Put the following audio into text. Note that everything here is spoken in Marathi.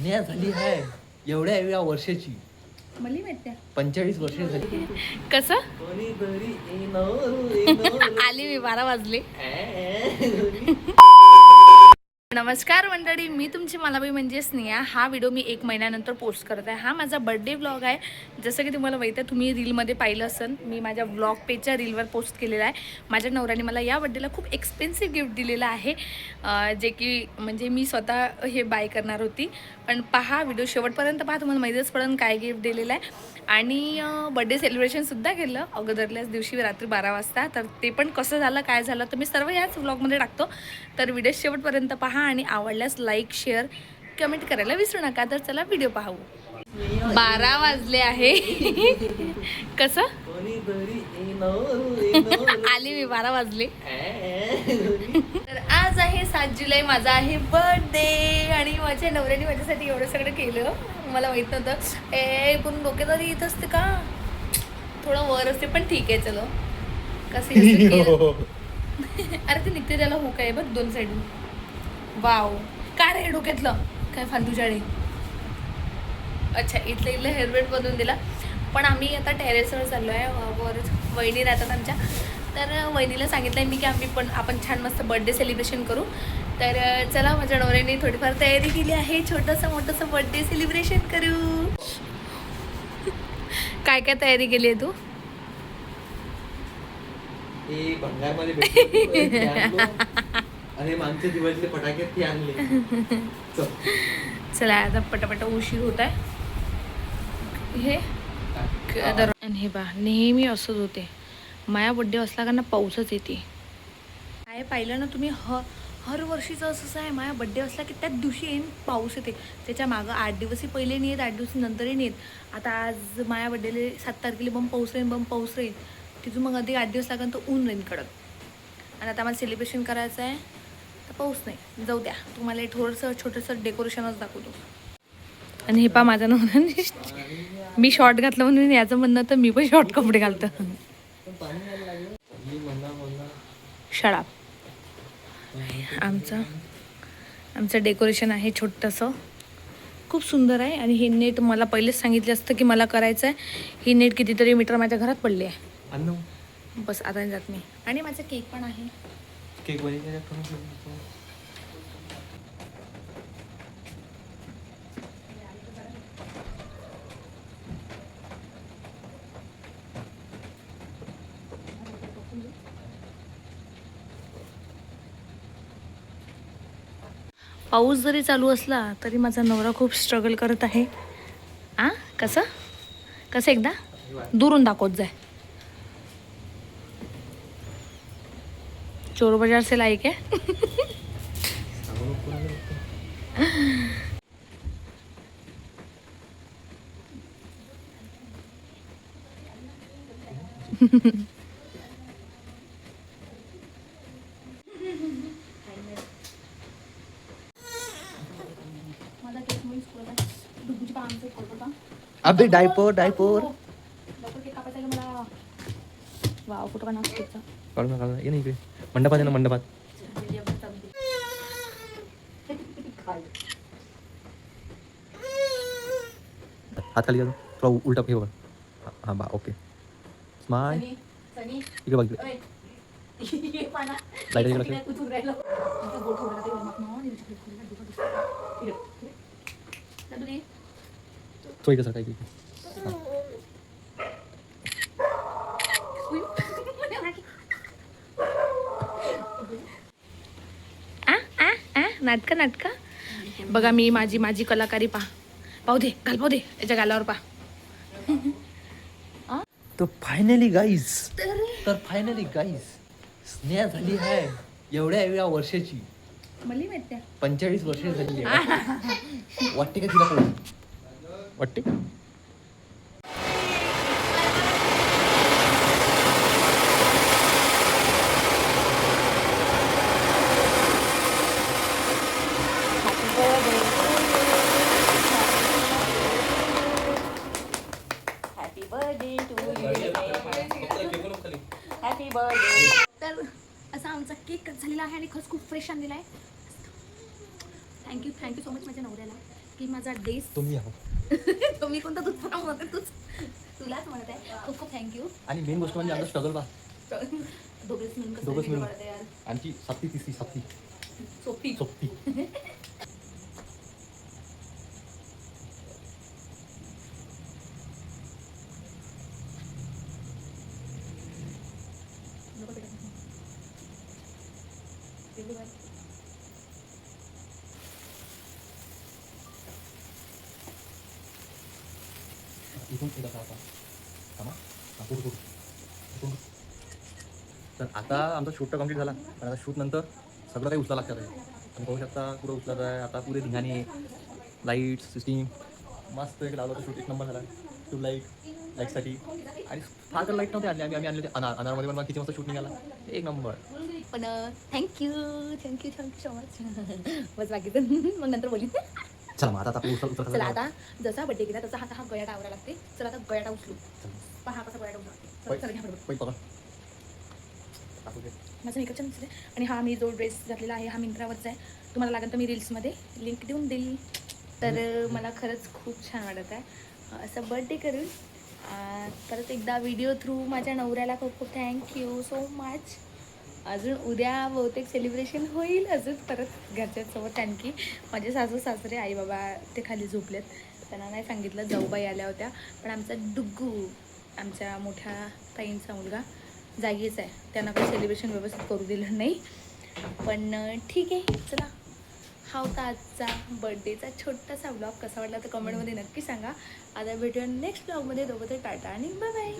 स्नेहा झाली आहे एवढ्या वर्षाची. मला माहिती 45 वर्ष झाली. कसं आली मी 12 वाजले. नमस्कार मंडळी, मी तुमची मालाबाई म्हणजे स्नेहा. हा व्हिडिओ मी 1 महिन्यानंतर पोस्ट करत आहे. हा माझा बर्थडे व्लॉग आहे. जसं की तुम्हाला माहिती आहे, तुम्ही रीलमध्ये पाहिलं असेल, मी माझ्या व्लॉग पेजच्या रीलवर पोस्ट केलेला आहे. माझ्या नवऱ्याने मला या बर्थडेला खूप एक्सपेन्सिव्ह गिफ्ट दिलेलं आहे, जे की म्हणजे मी स्वतः हे बाय करणार होती. पण पहा व्हिडिओ शेवटपर्यंत पहा, तुम्हाला माहितीच पडेल काय गिफ्ट दिलेलं आहे. आणि बर्थडे सेलिब्रेशनसुद्धा केलं अगोदरल्याच दिवशी रात्री 12 वाजता. तर ते पण कसं झालं काय झालं तर मी सर्व याच व्लॉगमध्ये टाकतो. तर व्हिडिओ शेवटपर्यंत पहा आणि आवडल्यास लाईक शेअर कमेंट करायला विसरू नका. तर चला व्हिडिओ पाहू. 12 वाजले आहे. कसं आली मी 12 वाजले. तर आज आहे 7 जुलै, माझा आहे बर्थडे. आणि माझ्या नवऱ्याने माझ्यासाठी एवढं सगळं केलं. मला माहित नव्हतं. पण डोके तरी येत असते का, थोडं वर असते, पण ठीक आहे चलो. कसं अरे ते निघते त्याला हुक आहे बघ 2 साईडून. वाव, काय रे डोक्यातलं काय फालतूच्याडे. अच्छा, इथलं हेअरबँड बनवून दिला. पण आम्ही आता टेरेसवर चाललो आहे. वर वहिनी राहतात आमच्या. तर वहिनीला सांगितलं आहे मी की आपण छान मस्त बर्थडे सेलिब्रेशन करू. तर चला, माझ्या नवऱ्याने थोडीफार तयारी केली आहे. छोटंसं मोठंसं बर्थडे सेलिब्रेशन करू. काय काय तयारी केली आहे तू? अरे मागच्या दिवाळीतले फटाके ते आणले. चला आता पटापटा उशीर होत आहे. हे आणि हे बा नेहमी असंच होते. माया बड्डे असला का ना पाऊसच येते. काय पाहिलं ना तुम्ही, हर वर्षीचं असंच आहे. माझ्या बड्डे असला की त्याच दिवशी येईन पाऊस येते. त्याच्या मागं 8 दिवसही पहिले नाही येत, 8 दिवस नंतरही नाही येत. आता आज माझ्या बड्डेले 7 तारखेला बम पाऊस राहील. तिथून मग अधिक 8 दिवस लागेल तर ऊन राहील कडक. आणि आता मला सेलिब्रेशन करायचं आहे तर पाऊस नाही. जाऊ द्या, तुम्हाला थोडंसं छोटंसं डेकोरेशनच दाखवतो. आणि हे पा माझं नवऱ्याने मी शॉर्ट घातलं म्हणून याचं म्हणणं तर मी पण शॉर्ट कपडे घालतो. शडाप. आमचं डेकोरेशन आहे छोटंसं, खूप सुंदर आहे. आणि हे नेट मला पहिलेच सांगितलं असतं की मला करायचं आहे. ही नेट कितीतरी मीटर माझ्या घरात पडली आहे. बस आता जात मी. आणि माझा केक पण आहे. केक पाऊस जरी चालू असला तरी माझा नवरा खूप स्ट्रगल करत आहे. कसं एकदा दुरून दाखवत जाय. चोर बाजार से लायक आहे. अबे डायपर वाव, कुठं का काढू नका ये नाही इकडे. मंडपात आहे ना, मंडपात. हात खाली घालून थोडा उलटा हे बघा. हां बा ओके. स्माइल इकडे बघ. लाईट इकडे तो इकडे सर काय नाटका बघा. मी माझी कलाकारी पाहू दे याच्या गालावर पहा. तो फायनली गाईज स्नेहा झाली आहे एवढ्या वर्षाची. मला माहिती 45 वर्ष झाली. वाटते का तिला पण वाटते. Happy birthday. तर असा आमचा केक कट झालेला आहे आणि खरंच खूप फ्रेश आणलेला आहे. थँक्यू सो मच माझ्या नवऱ्याला. की माझा डेस तुम्ही आहो. तुम्ही कोणता तुझा म्हणत आहे तुलाच म्हणत आहे. खूप खूप थँक्यू. आणि मेन गोष्ट म्हणजे आमचं स्ट्रगल बा. दोघेच मिळून कसं दोघंच video मिळून. काढते यार. आणखी तिसरी सोपी सोपती. नको बेटा. एवढी बात. इथून एकदा आता थांबा. पुढे पुढे इथून. तर आता आमचा शूट तर कम्प्लीट झाला, पण आता शूट नंतर सगळं काही उचला लागतं आहे. तुम्ही पाहू शकता पुढं उचलत आहे. आता पुरे धिंगाणे, लाईट सिस्टीम मस्त एक लावलं होतं. शूट एक नंबर झाला. लाईटसाठी आणि फार तर लाईट नव्हते आणले. आम्ही आणले होते अनारमध्ये, पण किती वाजता शूट निघाला एक नंबर. पण थँक्यू सो मच. बस बाकीचं मग नंतर बोलीन. चला मग आता आपली उचल चला आता जसा बड्डे केला तसा हा गयाटा आवरा लागते. चला आता गयाटा उचलू. पहा कसा गयाटा उचलू. चला घ्या बरोबर. पै पकड टाकू दे. माझा मेकअप छान दिसते. आणि हा मी जो ड्रेस घातलेला आहे हा मिंत्रावरचा आहे. तुम्हाला लागेल तर मी रील्समध्ये लिंक देऊन देईल. तर मला खरंच खूप छान वाटत आहे असं बर्थडे करून. परत एकदा व्हिडिओ थ्रू माझ्या नवऱ्याला खूप खूप थँक्यू सो मच. अजून उद्या बहुतेक सेलिब्रेशन होईल अजून परत घरच्यांसोबत. कारण की माझे सासू सासरे आई बाबा ते खाली झोपलेत. त्यांना नाही सांगितलं. जाऊबाई आल्या होत्या, पण आमचा डुग्गू आमच्या मोठ्या ताईंचा मुलगा जागीच आहे. त्यांना काही सेलिब्रेशन व्यवस्थित करू दिलं नाही. पण ठीक आहे. चला हा होता आजचा बर्थडेचा छोटासा ब्लॉग. कसा वाटला तर कमेंटमध्ये नक्की सांगा. आता भेटूया नेक्स्ट ब्लॉगमध्ये. दोघं ते टाटा आणि बाय बाय.